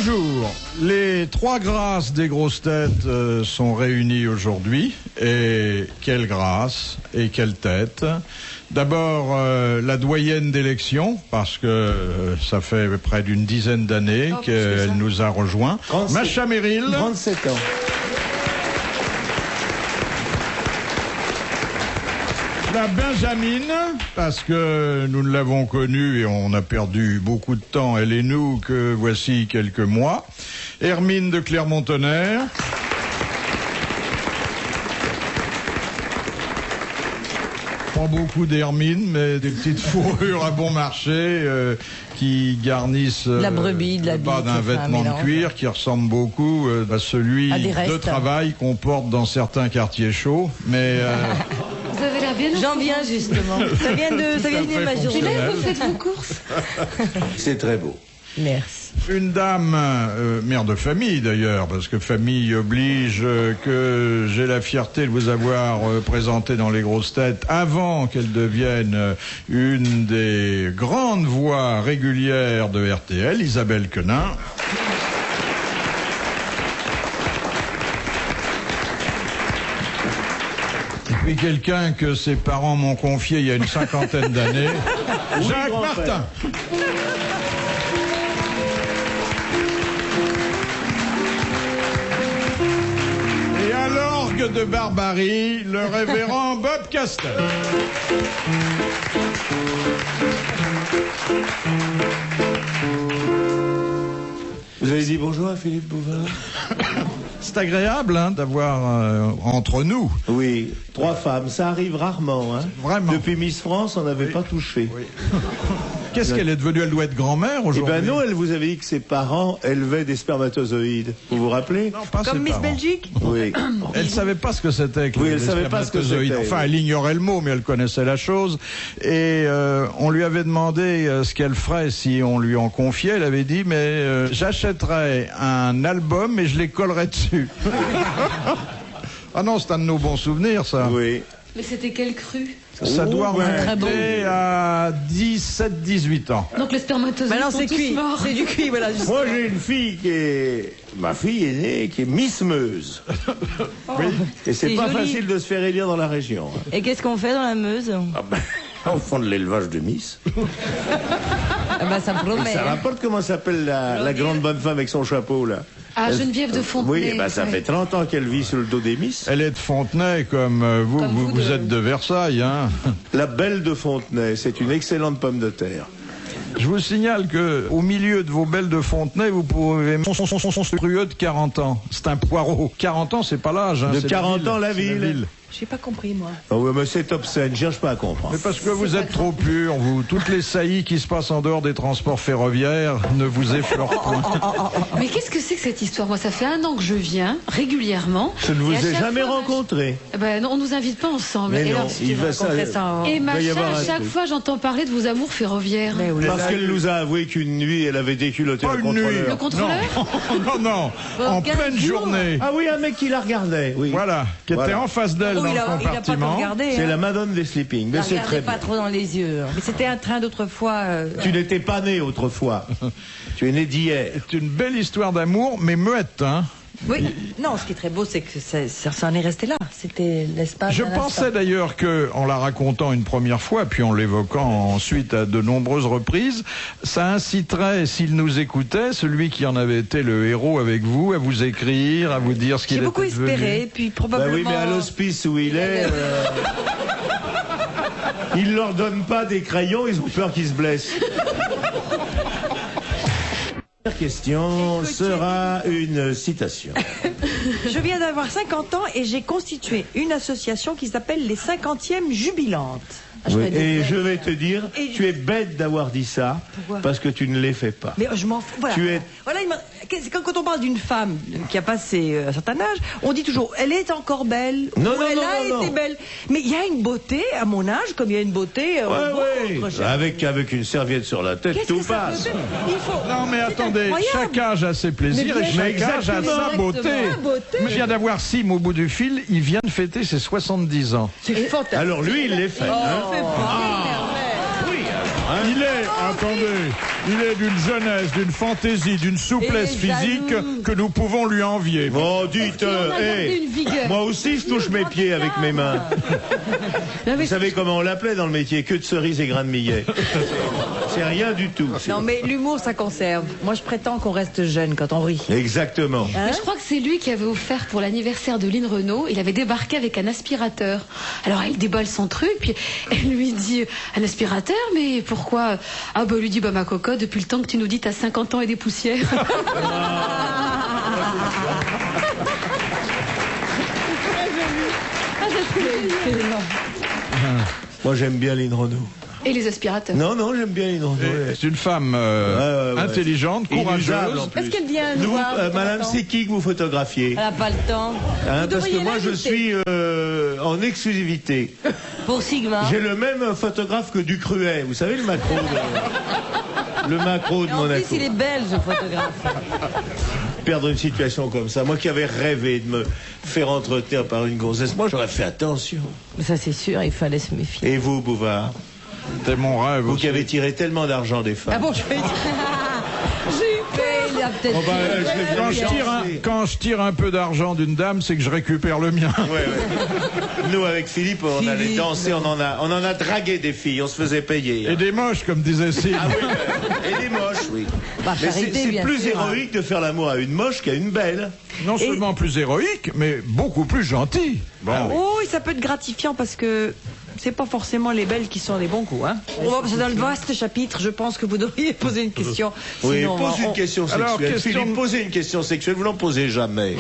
Bonjour, les trois grâces des grosses têtes sont réunies aujourd'hui. Et quelle grâce et quelle tête. D'abord, la doyenne d'élection, parce que ça fait près d'une dizaine d'années qu'elle nous a rejoints. Macha Merrill. 37 ans. La Benjamine, parce que nous ne l'avons connue et on a perdu beaucoup de temps, elle et nous, que voici quelques mois. Hermine de Clermont-Tonnerre. Pas beaucoup d'hermines, mais des petites fourrures à bon marché qui garnissent la brebis, de la le bas d'un vêtement de cuir qui ressemble beaucoup à celui de travail qu'on porte dans certains quartiers chauds. Mais vous avez l'air bien. J'en viens justement. Ça vient de ma journée. C'est là que vous faites vos courses. C'est très beau. Merci. Une dame, mère de famille d'ailleurs, parce que famille oblige, que j'ai la fierté de vous avoir présenté dans les grosses têtes avant qu'elle devienne une des grandes voix régulières de RTL, Isabelle Quenin. Et puis quelqu'un que ses parents m'ont confié il y a une cinquantaine d'années, Jacques Martin. De Barbarie, le révérend Bob Castel. Vous avez dit bonjour à Philippe Bouvard? C'est agréable d'avoir entre nous. Oui, 3 femmes, ça arrive rarement. Hein. Vraiment. Depuis Miss France, on n'avait pas touché. Oui. Qu'est-ce qu'elle est devenue? Elle doit être grand-mère aujourd'hui. Eh ben non, elle vous avait dit que ses parents élevaient des spermatozoïdes. Vous vous rappelez? Non, pas comme ses Miss parents. Belgique? Oui. Elle savait pas ce que c'était que les savait pas ce que spermatozoïdes. c'était. Enfin, elle ignorait le mot, mais elle connaissait la chose. Et on lui avait demandé ce qu'elle ferait si on lui en confiait. Elle avait dit, mais j'achèterais un album et je les collerais dessus. Ah non, c'est un de nos bons souvenirs, ça. Oui. Mais c'était quelle crue? Ça doit très beau. remonter à 17-18 ans. Donc les spermatozoïdes Maintenant sont c'est tous cuit. morts. C'est du cuit, voilà. Juste. Moi, j'ai une fille qui est... Ma fille est née, qui est Miss Meuse. Oui. Et c'est C'est pas joli. facile de se faire élire dans la région. Hein. Et qu'est-ce qu'on fait dans la Meuse? Ah ben, au fond de l'élevage de Miss. Ah bah, ça promet. Ça rapporte comment s'appelle la grande bonne femme avec son chapeau, là? Ah, Geneviève de Fontenay. Oui, ça fait 30 ans qu'elle vit sur le dos des Miss. Elle est de Fontenay, comme vous êtes de Versailles, hein. La belle de Fontenay, c'est une excellente pomme de terre. Je vous signale que au milieu de vos belles de Fontenay, vous pouvez son curieux de 40 ans. C'est un poireau. 40 ans, c'est pas l'âge. Hein, De c'est 40 ans, la c'est ville. J'ai pas compris, moi. Oh oui, mais c'est obscène, cherche pas à comprendre. Mais parce que vous êtes trop pur, vous. Toutes les saillies qui se passent en dehors des transports ferroviaires ne vous effleurent point. Mais qu'est-ce que c'est que cette histoire? Moi, ça fait 1 an que je viens régulièrement. Je ne vous Et à ai chaque jamais fois, rencontré. Ben non, on nous invite pas ensemble. Mais Et non, alors, il va ça. et y Macha, avoir un à chaque truc. fois, j'entends parler de vos amours ferroviaires. Mais oui. Parce qu'elle nous a avoué qu'une nuit, elle avait déculotté Pas le une nuit. contrôleur. Le contrôleur? Non. En pleine journée. Ah oui, un mec qui la regardait. Oui. Voilà, qui était Voilà. en face d'elle Oh, dans il le a pas compartiment. regardé. C'est hein. la Madone des Sleeping. Mais c'est très Regardez pas bien. trop dans les yeux. Mais c'était un train d'autrefois. Tu n'étais pas né autrefois. Tu es né d'hier. C'est une belle histoire d'amour, mais muette, hein. Oui. Non, ce qui est très beau, c'est que ça en est resté là. C'était l'espace. Je pensais d'ailleurs que, en la racontant une première fois, puis en l'évoquant ensuite à de nombreuses reprises, ça inciterait, s'il nous écoutait, celui qui en avait été le héros avec vous, à vous écrire, à vous dire ce qu'il J'ai était beaucoup devenu. espéré, puis Bah probablement. oui, mais à l'hospice où il est, ils leur donnent pas des crayons, ils ont peur qu'ils se blessent. La première question sera une citation. Je viens d'avoir 50 ans et j'ai constitué une association qui s'appelle les 50e Jubilantes. Oui, et je vais te dire, Et- tu es bête d'avoir dit ça, Pourquoi parce que tu ne les fais pas. Mais je m'en fous. Voilà. Tu es- Voilà, quand on parle d'une femme qui a passé un certain âge, on dit toujours elle est encore belle. Non, ou non, elle non, a non, été non. belle. Mais il y a une beauté à mon âge, comme il y a une beauté au Ouais, vôtre, cher. avec une serviette sur la tête, Qu'est-ce tout que ça passe. peut faire Il faut. Non mais C'est attendez, incroyable. chaque âge a ses plaisirs Mais et bien chaque âge a exactement. sa beauté. Sa beauté. Je viens d'avoir Sim au bout du fil, il vient de fêter ses 70 ans. C'est fantastique. Alors lui, il les fait. Oh, hein. fait pas. Oui, Il est, attendez, il est d'une jeunesse, d'une fantaisie, d'une souplesse Et physique jaloux. que nous pouvons lui envier. Bon, dites, On a gardé une vigueur. moi aussi je touche mes pieds avec mes mains. Non, mais Vous savez comment on l'appelait dans le métier? Queue de cerise et grains de millet. C'est rien du tout. Non, mais l'humour, ça conserve. Moi, je prétends qu'on reste jeune quand on rit. Exactement. Hein? mais je crois que c'est lui qui avait offert pour l'anniversaire de Lynn Renault. Il avait débarqué avec un aspirateur. Alors elle déballe son truc, puis elle lui dit un aspirateur, mais pourquoi? Ah bah lui dit bah ma cocotte, depuis le temps que tu nous dis t'as 50 ans et des poussières. Moi j'aime bien Lynn Renault. Et les aspirateurs. Non, j'aime bien Lynn Renault. Et c'est une femme Ouais. intelligente, Inusable, courageuse. en plus. Est-ce qu'elle vient nous Nous, voir de temps en madame, temps? c'est qui que vous photographiez? Elle n'a pas le temps. Hein, Vous parce que devriez moi je l'inviter. suis en exclusivité. Pour Sigma. J'ai le même photographe que Ducruet. Vous savez le macro de Et en Monaco. plus, il est belge, le photographe. Perdre une situation comme ça. Moi qui avais rêvé de me faire entretenir par une gonzesse, moi j'aurais fait attention. Mais ça, c'est sûr, il fallait se méfier. Et vous, Bouvard? C'était mon rêve. Vous aussi. qui avez tiré tellement d'argent des femmes. Ah bon, je vais dire. J'ai eu peur. Il a peut-être. Oh bah, je l'ai Quand bien quand je tire un peu d'argent d'une dame, c'est que je récupère le mien. Ouais. Nous, avec Philippe, on allait Philippe. danser, on en a dragué des filles, on se faisait payer. Et des moches, comme disait Sylvie. Ah oui, et des moches, oui. Bah, Mais charité, c'est bien plus sûr, hein. héroïque de faire l'amour à une moche qu'à une belle. Non seulement plus héroïque, mais beaucoup plus gentil. Bon. Oh, et ça peut être gratifiant parce que c'est pas forcément les belles qui sont les bons coups. Hein. On va passer dans le vaste chapitre. Je pense que vous devriez poser une question. Oui, Sinon, pose une on- question sexuelle. Alors, question- Philippe, posez une question sexuelle, vous n'en posez jamais.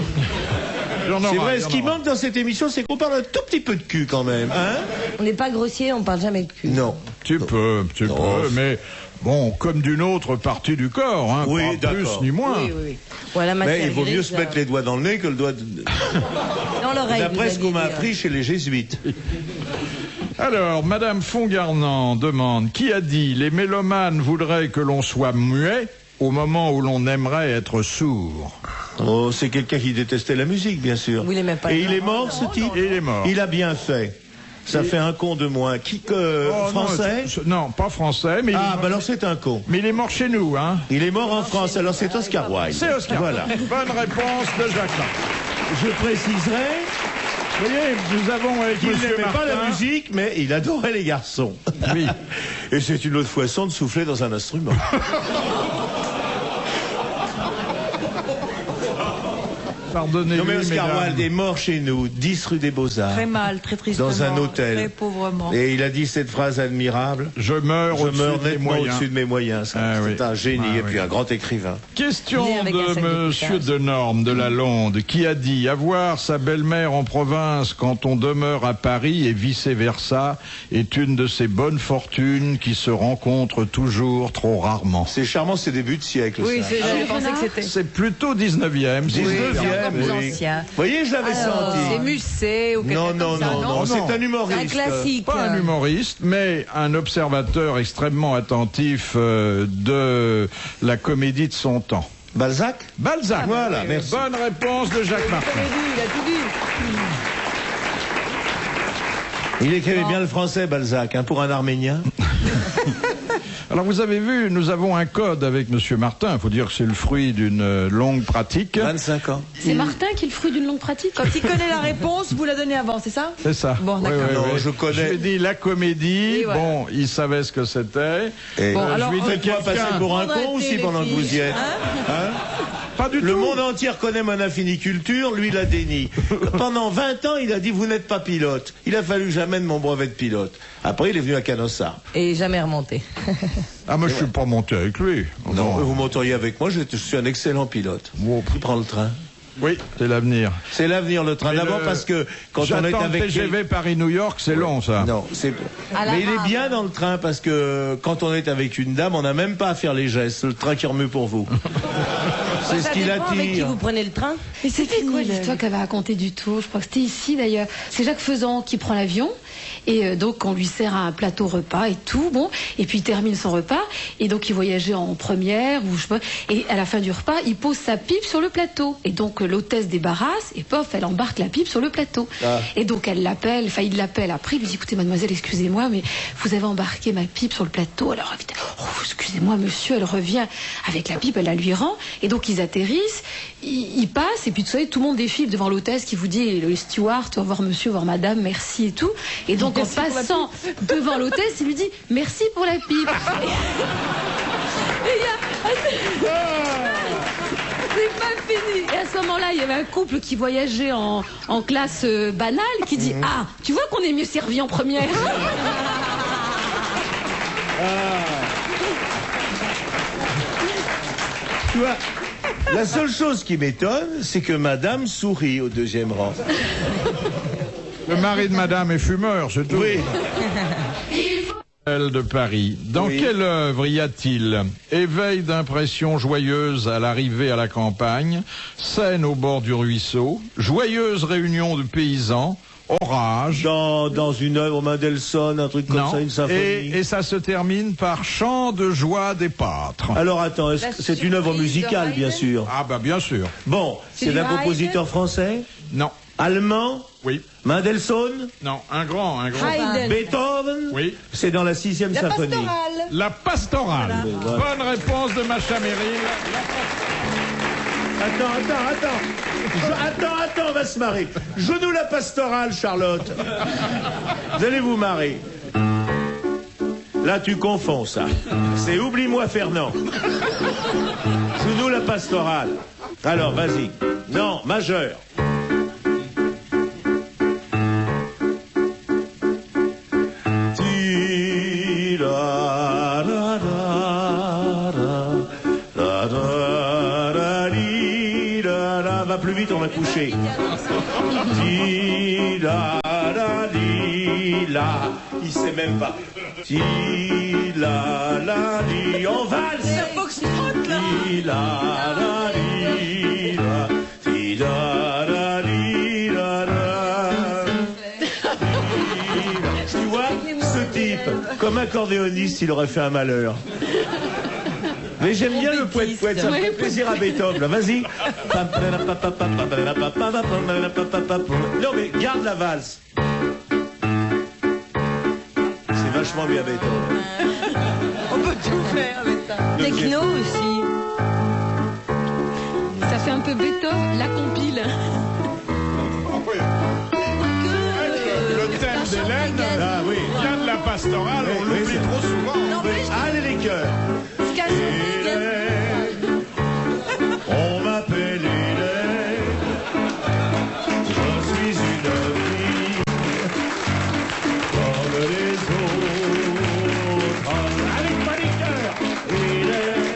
J'en C'est aurai, vrai, j'en ce qui aurai. manque dans cette émission, c'est qu'on parle un tout petit peu de cul quand même. Hein? On n'est pas grossier, on parle jamais de cul. Non. Tu peux, Non. mais bon, comme d'une autre partie du corps, hein, Oui, pas plus d'accord. ni moins. Oui. Ouais, la matière Mais il vaut mieux grise, se mettre les doigts dans le nez que le doigt... dans l'oreille. D'après vous ce qu'on m'a alliez dire. appris chez les jésuites. Alors, Madame Fongarnant demande, qui a dit les mélomanes voudraient que l'on soit muet au moment où l'on aimerait être sourd? Oh, c'est quelqu'un qui détestait la musique, bien sûr. Vous l'aimez pas, Et non? il est mort, ce type? Il est mort. Il a bien fait. Ça fait un con de moins. Qui que... Oh, français? non, pas français, mais, Ah, bah alors c'est un con. mais il est mort chez nous, hein. Il est mort en France, alors c'est Oscar Wilde. C'est Oscar. Voilà. Bonne réponse de Jacques Martin. Je préciserai Vous voyez, nous avons avec qu'il Monsieur n'aimait pas la Martin- musique, mais il adorait les garçons. Oui. Et c'est une autre façon de souffler dans un instrument. Pardonnez-lui, Non mais Oscar mesdames. Wilde est mort chez nous, 10 rue des Beaux-Arts, Très mal, très tristement. dans un hôtel. Très pauvrement. Et il a dit cette phrase admirable. Je meurs Je au-dessus meurs de mes nettement moyens. au-dessus de mes moyens. Ça. Ah, C'est oui. un génie Ah, et puis oui. un grand écrivain. Question Né avec un sac de de Monsieur couchage. Denorme de la Londe qui a dit avoir sa belle-mère en province quand on demeure à Paris et vice-versa est une de ces bonnes fortunes qui se rencontrent toujours trop rarement. C'est charmant, c'est début de siècle. Oui, ça. c'est, Jules je pensais Renard que c'était. C'est plutôt 19e. c'est 19e, encore plus oui. ancien. Vous voyez, je l'avais Alors, c'est senti. Musset ou quelque Non, chose non, comme ça, non, non, c'est un C'est un humoriste. classique. Pas un humoriste, mais un observateur extrêmement attentif de la comédie de son temps. Balzac? Balzac. Voilà, merci. Bonne réponse de Jacques Martin. Il a tout dit. Il écrivait bien le français, Balzac, hein, pour un Arménien. Alors vous avez vu, nous avons un code avec Monsieur Martin. Il faut dire que c'est le fruit d'une longue pratique. 25 ans. C'est Martin qui est le fruit d'une longue pratique. Quand il connaît la réponse, vous la donnez avant, c'est ça? C'est ça. Bon, d'accord. Non, je connais. Je lui ai dit la comédie. Et voilà. Bon, il savait ce que c'était. Et Bon, alors, je lui ai dit faites-moi passer quelqu'un. pour un Faudrait con aussi arrêter, pendant les que vous y filles. êtes. Hein Hein? Pas du Le tout. monde entier reconnaît mon infiniculture, lui la dénie. Pendant 20 ans, il a dit vous n'êtes pas pilote. Il a fallu que j'amène mon brevet de pilote. Après, il est venu à Canossa. Et jamais remonté. Ah, moi je suis pas monté avec lui. Non, Bon. vous monteriez avec moi, je suis un excellent pilote. Bon. Qui prend le train? Oui, c'est l'avenir. C'est l'avenir, le train. Mais D'abord le- parce que quand on est J'attends le avec... TGV Paris-New York, c'est long ça. Non, c'est... À la Mais il est rame. bien dans le train parce que quand on est avec une dame, on n'a même pas à faire les gestes. C'est le train qui remue pour vous. C'est ce qui dépend avec qui l'attire. vous prenez le train. Mais c'était quoi fini, l'histoire qu'elle va raconter du tout? Je crois que c'était ici d'ailleurs. C'est Jacques Faisan qui prend l'avion et donc on lui sert un plateau repas et tout, bon, et puis il termine son repas et donc il voyageait en première ou je sais pas, et à la fin du repas il pose sa pipe sur le plateau et donc l'hôtesse débarrasse et pof elle embarque la pipe sur le plateau et donc elle l'appelle, enfin il l'appelle après, il lui dit écoutez mademoiselle excusez-moi mais vous avez embarqué ma pipe sur le plateau, alors évidemment, oh, excusez-moi monsieur, elle revient avec la pipe, elle la lui rend et donc ils atterrissent, ils passent et puis vous savez tout le monde défile devant l'hôtesse qui vous dit le steward au revoir monsieur, au revoir madame, merci et tout et donc en passant devant l'hôtesse il lui dit merci pour la pipe. C'est pas fini. Et à ce moment-là, il y avait un couple qui voyageait en classe banale qui dit ah, tu vois qu'on est mieux servi en première. Tu vois, la seule chose qui m'étonne, c'est que madame sourit au deuxième rang. Le mari de madame est fumeur, c'est tout. Oui. De Paris. Dans Oui. quelle œuvre y a-t-il éveil d'impressions joyeuses à l'arrivée à la campagne, scène au bord du ruisseau, joyeuse réunion de paysans, orage. Dans une œuvre Mendelssohn, un truc comme Non. ça, une symphonie. Et ça se termine par chant de joie des pâtres. Alors attends, est-ce que c'est une œuvre musicale, bien sûr? Ah bah bien sûr. Bon, c'est d'un compositeur français? Non. Allemand? Oui. Mendelssohn? Non. Un grand. Haydn. Beethoven? Oui. C'est dans la 6e La symphonie. pastorale. La pastorale. Voilà. Bonne réponse de Macha Merrill. Attends, on va se marrer. Joue-nous la pastorale, Charlotte. Vous allez vous marrer. Là, tu confonds ça. C'est Oublie-moi Fernand. Joue-nous la pastorale. Alors, vas-y. Non, majeur. Va plus vite, on va coucher. Di la la di la. Il sait même pas. Di la la di. En valse. Di la la di la. Di la la di la la. Tu vois, ce type, comme accordéoniste, il aurait fait un malheur. Mais j'aime bien le poète-poète, ça me fait plaisir à Beethoven. Là. Vas-y. Non mais garde la valse. C'est vachement bien Beethoven. On peut tout faire avec ça. Techno aussi. Ça fait un peu Beethoven, la compile. Le thème d'Hélène Ah oui. vient de la pastorale, on Oui, l'oublie c'est- trop souvent. Allez les cœurs. On m'appelle Hélène. Je suis une fille comme les autres. Avec pas les cœurs. Hélène.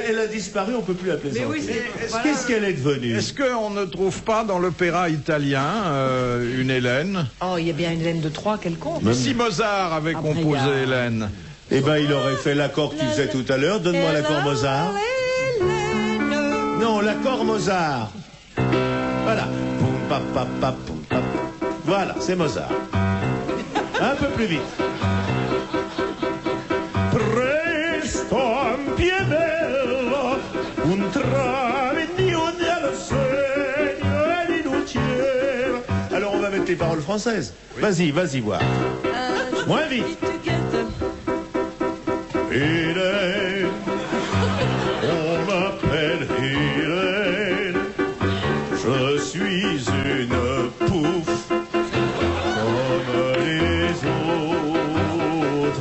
Elle a disparu, on peut plus la plaisanter. oui, c'est- voilà. Qu'est-ce qu'elle est devenue? Est-ce qu'on ne trouve pas dans l'opéra italien une Hélène? Oh, il y a bien une laine de Troie quelconque. Si Mozart avait Après, composé il y a- Hélène. Eh ben, il aurait fait l'accord que tu faisais tout à l'heure. Donne-moi l'accord Mozart. Non, l'accord Mozart. Voilà. Poum, pa, pa, pa, poum, pa, pa. Voilà, c'est Mozart. Un peu plus vite. Presto ampiebello, un travenio nel segno di luciera. Alors on va mettre les paroles françaises. Vas-y, vas-y voir. Moins vite. Hélène, on m'appelle Hélène, je suis une pouffe comme les autres.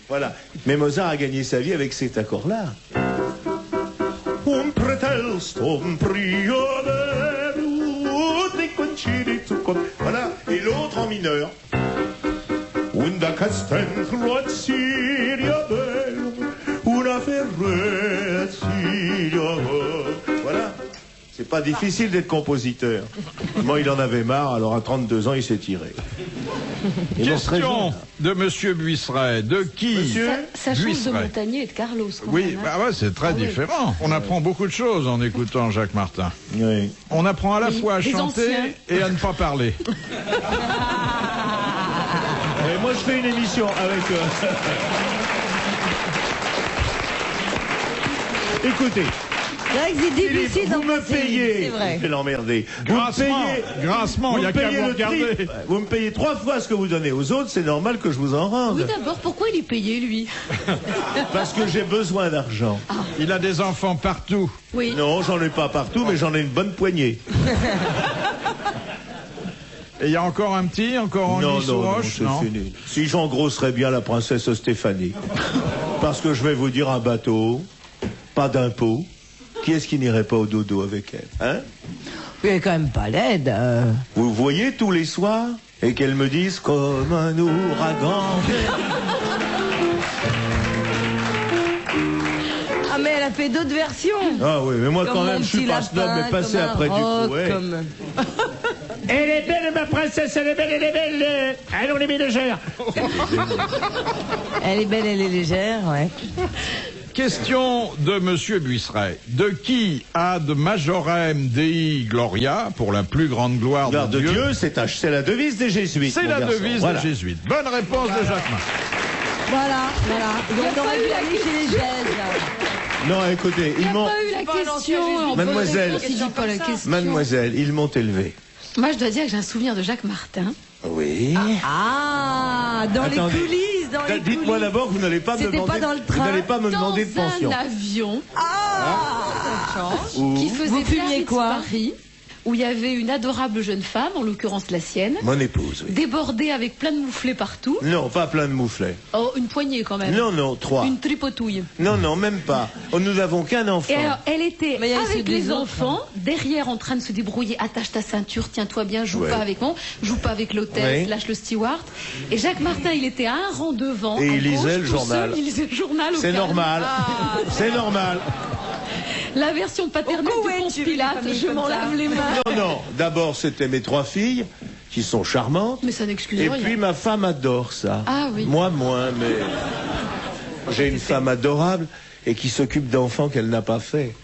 Voilà. Mais Mozart a gagné sa vie avec cet accord-là. Un pretesto, un priore, dei concili zucco. Voilà. Et l'autre en mineur. Una castengruazzilia bella, una ferrezzia. Voilà. C'est pas difficile d'être compositeur. Moi, il en avait marre, alors à 32 ans, il s'est tiré. Question de Monsieur Buisseret. De qui Ça change de Buisseret. Montagnier et de Carlos. Quand Oui, même, hein. bah ouais, c'est très différent. On apprend beaucoup de choses en écoutant Jacques Martin. Oui. On apprend à la Oui, fois à des chanter anciens. et à ne pas parler. Et moi, je fais une émission avec... Écoutez, C'est vrai que c'est difficile Philippe, vous me d'embrasser, payez. c'est vrai. Je vais l'emmerder. Grassement, il n'y a qu'à vous regarder. Vous me payez 3 fois ce que vous donnez aux autres, c'est normal que je vous en rende. Oui, d'abord, pourquoi il est payé, lui? Parce que j'ai besoin d'argent. Il a des enfants partout. Oui. Non, j'en ai pas partout, mais j'en ai une bonne poignée. Et il y a encore un petit, encore Anguille sous roche, c'est non? fini. Si j'engrosserais bien la princesse Stéphanie. Parce que je vais vous dire un bateau, pas d'impôt. Qui est-ce qui n'irait pas au dodo avec elle, hein? Elle est quand même pas laide. Vous voyez tous les soirs et qu'elle me dise comme un ouragan. Ah, mais elle a fait d'autres versions. Ah oui, mais moi Comme quand mon même, je suis petit pas snob, lapin, mais passé comme un après du roc, coup. Ouais. comme- Elle est belle, ma princesse, elle est belle, elle est belle. Allons les mélangeurs. Elle est belle, elle est légère, ouais. Question de Monsieur Buisseret. De qui ad majorem Dei Gloria, pour la plus grande gloire Gloire de de Dieu, Dieu, c'est la devise des jésuites. c'est mon la garçon. devise Voilà. des jésuites. Bonne réponse de Jacques Martin. Voilà. Donc on aurait pas eu dû la aller chez les Gèses, là. Non, écoutez, Il ils n'y a m'ont... pas eu la pas un ancien question. jésuite. en bonne Mademoiselle. réponse, il dit pas la question. Mademoiselle, ils m'ont élevé. Moi, je dois dire que j'ai un souvenir de Jacques Martin. Oui. Ah, dans Attendez. les coulisses, dans les coulisses. Dites-moi d'abord que vous n'allez pas me C'était demander... pas dans le Vous train. n'allez pas me demander de Dans pension. un avion Ou qui faisait Vous fumiez Biarritz quoi Paris, où il y avait une adorable jeune femme, en l'occurrence la sienne, mon épouse, oui. débordée avec plein de mouflets partout. Non, pas plein de mouflets. Oh, une poignée quand même. Non, 3. Une tripotouille. Non, même pas. Oh, nous n'avons qu'un enfant. Et alors, elle était Mais il y a avec ceux des les autres, enfants, derrière en train de se débrouiller, attache ta ceinture, tiens-toi bien, joue Ouais. pas avec moi, joue pas avec l'hôtesse, Ouais. lâche le steward. Et Jacques Martin, il était à un rang devant. Et à il lisait gauche, le tout journal. seul, il lisait le journal. au C'est calme. normal. C'est normal. La version paternelle Au du Koweït, Ponce tu vis des Pilate, familles je comme m'en ça. lave les mains. Non. D'abord, c'était mes 3 filles, qui sont charmantes. Mais ça n'excuse Et rien. puis, ma femme adore ça. Ah oui. Moi, moins, mais... J'ai une femme adorable et qui s'occupe d'enfants qu'elle n'a pas fait.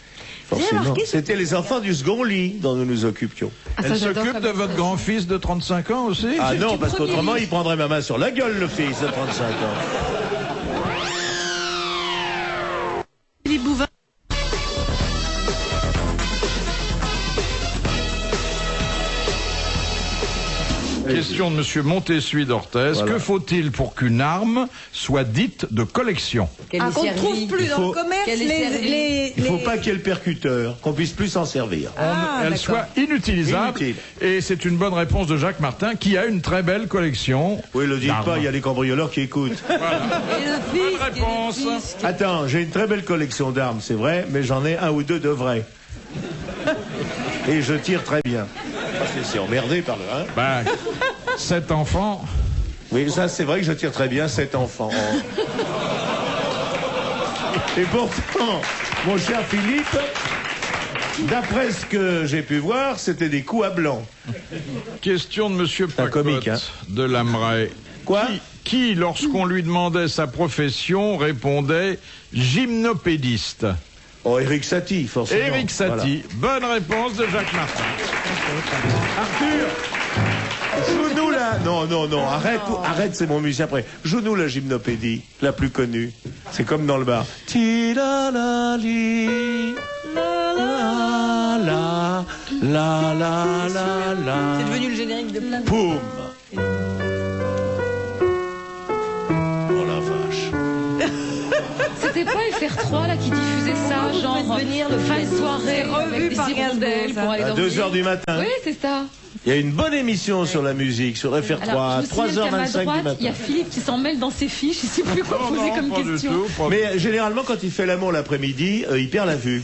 Forcément. remarqué, C'était les enfants du second lit dont nous nous occupions. Ah, ça, Elle j'adore s'occupe comme de votre expression. grand-fils de 35 ans aussi? Ah non, du parce premier qu'autrement, lit. il prendrait ma main sur la gueule, le fils de 35 ans. Philippe Bouvin. Question de Monsieur Montessuie d'Orthez. Voilà. Que faut-il pour qu'une arme soit dite de collection? Qu'elle est Qu'on ne trouve servie. plus Il dans faut- le commerce Qu'elle est servie. Il ne faut pas qu'il y ait le percuteur, qu'on puisse plus s'en servir. Ah, Elle d'accord. soit inutilisable. Inutile. Et c'est une bonne réponse de Jacques Martin, qui a une très belle collection. Oui, le dites d'armes. pas, il y a les cambrioleurs qui écoutent. Et le fils, Bonne réponse. et le fils. Attends, j'ai une très belle collection d'armes, c'est vrai, mais j'en ai 1 ou 2 de vrais. Et je tire très bien. Parce que c'est emmerdé par le 1. Ben, 7 enfants. Oui, ça c'est vrai que je tire très bien 7 enfants. Et pourtant, mon cher Philippe, d'après ce que j'ai pu voir, c'était des coups à blanc. Question de Monsieur un Pacotte comique, hein. de Lamray. Quoi Qui, lorsqu'on lui demandait sa profession, répondait gymnopédiste? Oh, Éric Satie, forcément. Éric Satie. Bonne réponse de Jacques Martin. Arthur, joue-nous la... Non, arrête, c'est mon musicien après. Joue-nous la gymnopédie, la plus connue. C'est comme dans le bar. Ti la la li, la la la, la la la la. C'est devenu le générique de plein de... Poum. Oh la vache. C'était pas FR3 là qui diffusait ça, Vous genre pouvez devenir le fin de soirée c'est revu avec des par hirondelles Gainsbourg, pour aller À dormir. 2h du matin. Oui, c'est ça. Il y a une bonne émission sur la musique, sur FR3, Alors, à je me signale qu'à ma 3h25 du droite, il y a matin. Philippe qui s'en mêle dans ses fiches, il sait plus quoi Non, poser non, comme pas du question. tout, pas- Mais généralement, quand il fait l'amour l'après-midi, il perd la vue.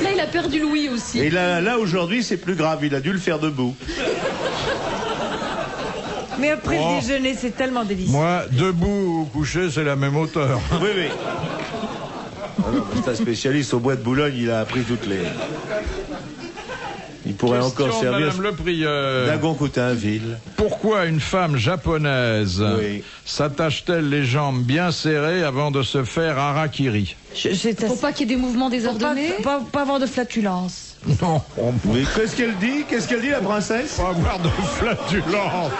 Là, il a perdu Louis aussi. Et là aujourd'hui, c'est plus grave, il a dû le faire debout. Mais après Oh. le déjeuner, c'est tellement délicieux. Moi, debout ou couché, c'est la même hauteur. Oui. Ah non, mais c'est un spécialiste au bois de Boulogne, il a appris toutes les... Il pourrait Question encore de servir. Madame Le Prieur. Dagon-Coutainville. Pourquoi une femme japonaise Oui. s'attache-t-elle les jambes bien serrées avant de se faire harakiri? Pour pas qu'il y ait des mouvements Pour désordonnés. pas avoir de flatulence. Non, on peut Oui, qu'est-ce qu'elle dit? Qu'est-ce qu'elle dit, la princesse? pas avoir de flatulence.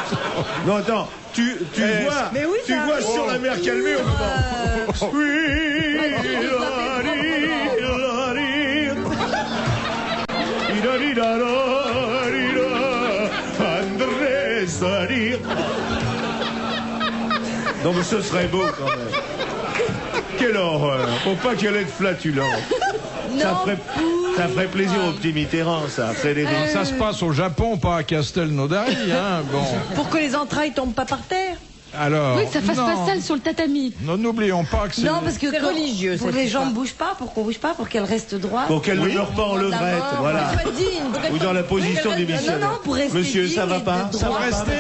Non, attends, tu vois, mais oui, tu ça vois arrive. sur la mer calmée au moment. Non, mais ce serait beau quand même. Quelle horreur. Faut pas qu'elle ait de flatulence. Ça ferait plaisir au petit Mitterrand, ça, Frédéric. Ça se passe au Japon, pas à Castelnaudary, hein. Bon, Pour que les entrailles tombent pas par terre. alors. Oui, que ça fasse non. pas sale sur le tatami. Non, n'oublions pas que c'est. Non, parce que C'est religieux, pour que cette les jambes histoire. bougent pas, pour qu'on bouge pas, pour qu'elles restent droites. Pour qu'elle ne meure pas en levrette, voilà. Ou dans la position des missionnaires. Non, pour rester Monsieur, ça digne va et pas? de Ça droit. va pas? Rester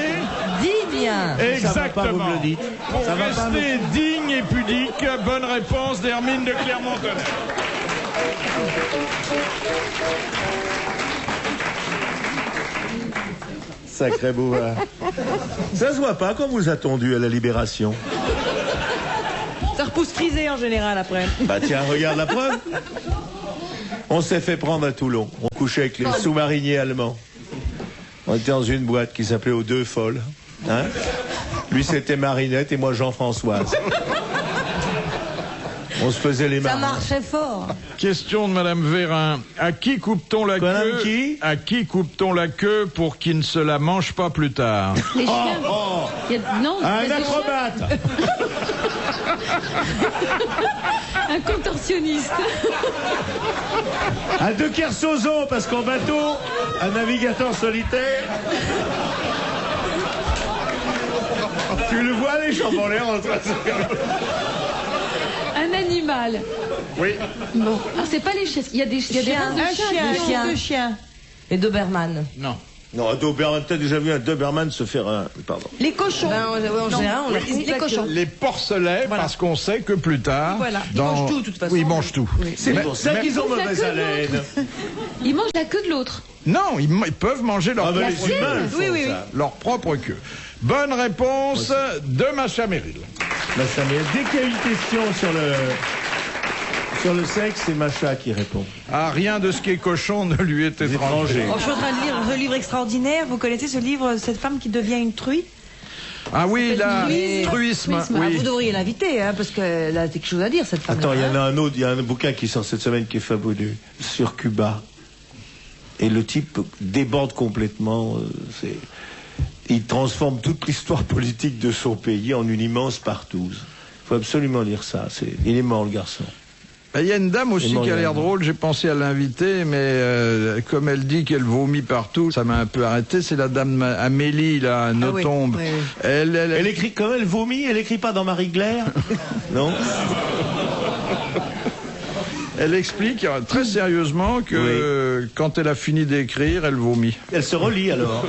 Digne. Ça va pas, vous me le dites. Pour Ça va pas, rester digne et pudique, bonne réponse d'Hermine de Clermont-Tonnerre. Sacré bouvard. Ça se voit pas quand vous a tondu à la Libération. Ça repousse frisé en général après. Bah tiens, regarde la preuve. On s'est fait prendre à Toulon. On couchait avec les sous-mariniers allemands. On était dans une boîte qui s'appelait Aux Deux Folles. Hein, lui, c'était Marinette et moi, Jean-Françoise. On se faisait les Ça marins. marchait fort. Question de Madame Vérin. À qui coupe-t-on la Madame queue qui À qui coupe-t-on la queue pour qu'il ne se la mange pas plus tard? Les chiens. Oh, Il y a- Non, un il y a des acrobate. chiens. Un contorsionniste. À De Kersozo, parce qu'en bateau, un navigateur solitaire. Tu le vois, les jambes en l'air en train de se faire. Un animal. Oui. Bon. Ah, c'est pas les chiens. Il y a des races de chiens. Deux chiens. Les Doberman. Non. Non, un Doberman, t'as déjà vu un Doberman se faire un... Pardon. Les cochons. En général, on a les cochons. Les porcelets, Voilà. parce qu'on sait que plus tard. Voilà. Ils mangent tout, de toute façon. Oui, ils mangent tout. C'est Mais- pour ça mais- qu'ils ont La mauvaise queue de haleine. Ils mangent la queue de l'autre. Non, ils peuvent manger leur, Ah ben propre, les humains le font, Oui, oui, oui. ça. leur propre queue. Bonne réponse de Macha Merrill. Bah, ça m'est- dès qu'il y a une question sur le sexe, c'est Macha qui répond. Ah, rien de ce qui est cochon ne lui est étranger. Oh, je suis en train de lire ce livre extraordinaire. Vous connaissez ce livre, cette femme qui devient une truie? Ah oui, là, Truisme. truisme. Truisme. Ah, Oui. vous devriez l'inviter, hein, parce qu'elle a quelque chose à dire, cette femme. Attends, il y en a un autre, il y a un bouquin qui sort cette semaine qui est fabuleux, sur Cuba. Et le type déborde complètement. Il transforme toute l'histoire politique de son pays en une immense partouze. Il faut absolument lire ça. Il est mort, le garçon. Ben, il y a une dame aussi Et qui a l'air Morgane. drôle, j'ai pensé à l'inviter, mais comme elle dit qu'elle vomit partout, ça m'a un peu arrêté. C'est la dame Amélie, là, Nothomb. oui, oui. Elle écrit, comme elle vomit, elle écrit pas dans Marie Claire. Non. elle explique très sérieusement que quand elle a fini d'écrire, elle vomit. Elle se relie alors.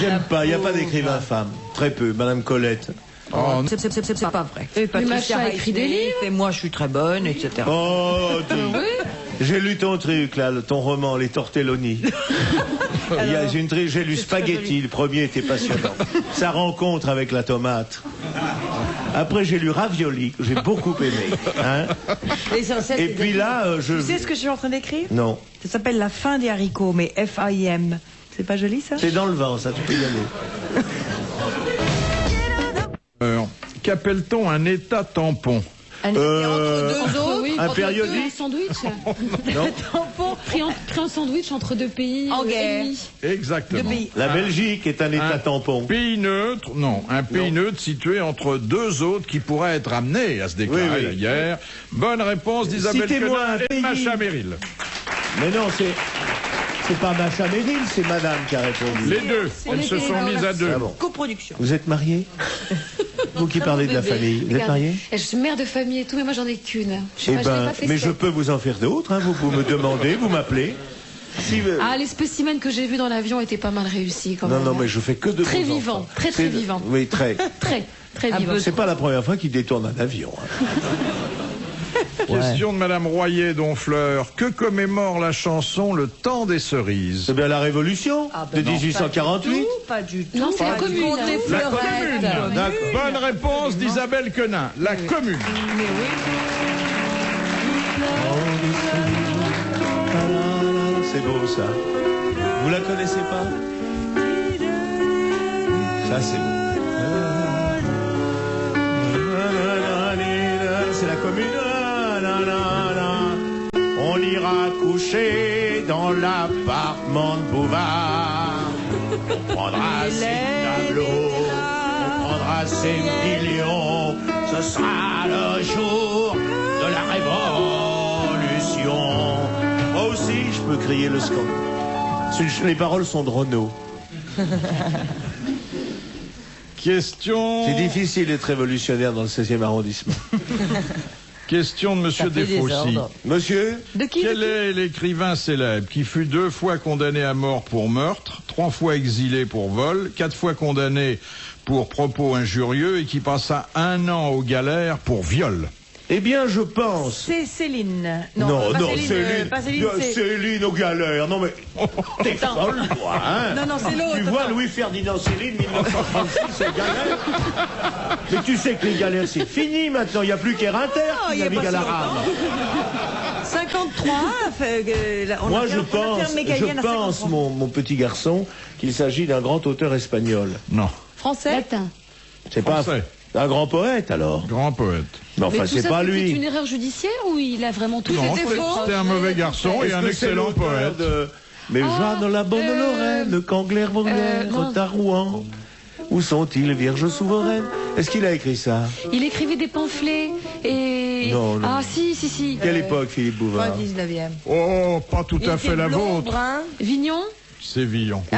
J'aime pas, il n'y a pas d'écrivain femme. Très peu, Madame Colette. Oh, C'est pas vrai. Et Macha a écrit des livres. Et moi, je suis très bonne, etc. Oh, j'ai lu ton truc, là, ton roman, Les Tortelloni. J'ai lu Spaghetti, le premier était passionnant. Sa rencontre avec la tomate. Après, j'ai lu Ravioli, que j'ai beaucoup aimé. Hein. L'essentiel, Et c'est puis de- là, Tu sais ce que je suis en train d'écrire? Non, Ça s'appelle La fin des haricots, mais F-I-M. C'est pas joli, ça? c'est dans le vent, ça, tu peux y aller. Qu'appelle-t-on un état tampon? Entre deux autres. Oui, un entre périodique. deux, un sandwich. Non. Tampon. Pris un sandwich entre deux pays En guerre. ennemis. Exactement. Deux pays. La Belgique est un état tampon. Pays neutre, non, un pays neutre situé entre deux autres qui pourraient être amenés à se déclarer Oui, oui. la guerre. Bonne réponse d'Isabelle Citez-moi Quenin un et pays. Macha Merrill. Mais non, c'est pas Macha Merrill, c'est Madame qui a répondu. Les deux, elles se sont mises à deux. Ah bon. Coproduction. Vous êtes mariés? Vous qui parlez de la famille, vous êtes Regarde, mariés? je suis mère de famille et tout, mais moi j'en ai qu'une. Je sais Eh pas, je l'ai ben, pas fait mais exprès. je peux vous en faire d'autres, hein. Vous me demandez, vous m'appelez. Si, Ah, les spécimens que j'ai vus dans l'avion étaient pas mal réussis quand non, même. non, mais je fais que de Très bons vivant, enfants. très, C'est- vivant. Oui, très. Très, très Un vivant. peu C'est pas la première fois qu'il détourne un avion. Hein. Question de Madame Royer d'Honfleur. Que commémore la chanson Le Temps des Cerises? C'est bien la Révolution de 1848. Pas du tout. Non, c'est la commune. La Commune. D'accord. Bonne réponse d'Isabelle Quenin. La Commune. C'est beau ça. Vous la connaissez pas? Ça c'est beau. C'est la Commune. On ira coucher dans l'appartement de Bouvard. On prendra ses tableaux, on prendra ses millions. Ce sera le jour de la révolution. Moi aussi, je peux crier le scandale. Les paroles sont de Renaud. Question. C'est difficile d'être révolutionnaire dans le 16e arrondissement. Question de Monsieur Desfaussy. Monsieur, De qui? Quel est l'écrivain célèbre qui fut 2 fois condamné à mort pour meurtre, 3 fois exilé pour vol, 4 fois condamné pour propos injurieux et qui passa 1 an aux galères pour viol? eh bien, je pense. C'est Céline. Non, pas non, Céline. Céline. Pas Céline, c'est... Céline aux galères. Non, mais t'es folle, toi, hein? Non, non, c'est l'autre. Tu vois attends. Louis-Ferdinand Céline, 1936, c'est galère. Mais tu sais que les galères, c'est fini maintenant. Il n'y a plus qu'Erinter il qui y a navigue pas à la si rame. 53. Moi, je pense, mon petit garçon, qu'il s'agit d'un grand auteur espagnol. Non. Français. Latin. C'est pas Français. un grand poète, alors. Grand poète. Mais enfin, Mais tout c'est ça, pas c'était lui. une erreur judiciaire ou il a vraiment tout Non, fait faux? c'était un mauvais garçon et Est-ce un que c'est excellent l'auteur poète. de... Mais Jeanne la bonne Lorraine, Cangler, Bruyère, non. Tarouan. Où sont-ils, vierges souveraines? Est-ce qu'il a écrit ça? Il écrivait des pamphlets et... Non, non. Ah si. Quelle époque, Philippe Bouvard? 19e. Oh, pas tout à fait la vôtre. Brun. Vignon. C'est Villon. Ah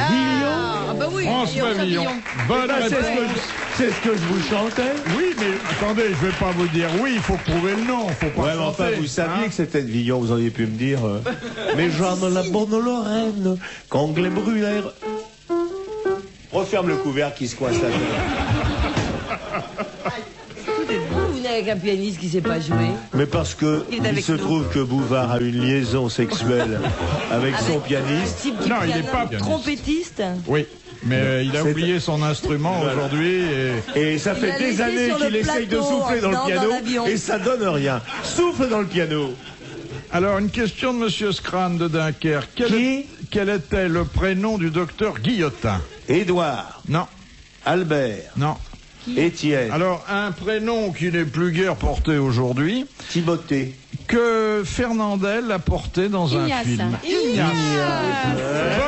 bah oui. François Villon. Bonne Ben, réponse. c'est ce que je vous chantais. Oui, mais attendez, je vais pas vous dire oui, il faut trouver le nom, faut pas Ouais, mais enfin, chanter, vous saviez hein. que c'était de Villon, vous auriez pu me dire. Mais Jeanne la bonne Lorraine, Cangler, Bruyère. Referme le couvercle qui se coince la tête. Vous venez avec un pianiste qui sait pas jouer. Mais parce que Il est avec il se nous. trouve que Bouvard a une liaison sexuelle avec son pianiste. Type qui Non, il piano, est pas pianiste. trompettiste. Oui, mais il a C'est- oublié son instrument aujourd'hui et... Et ça Il fait a des laissé années sur le qu'il essaye de plateau, souffler dans dans le piano l'avion. et ça donne rien. Souffle dans le piano. Alors, une question de Monsieur Scran de Dunkerque. Quel était le prénom du docteur Guillotin? Édouard, Non, Albert, non. Étienne, Alors, un prénom qui n'est plus guère porté aujourd'hui, Timothée. que Fernandel a porté dans Ignace. un film. Ignace.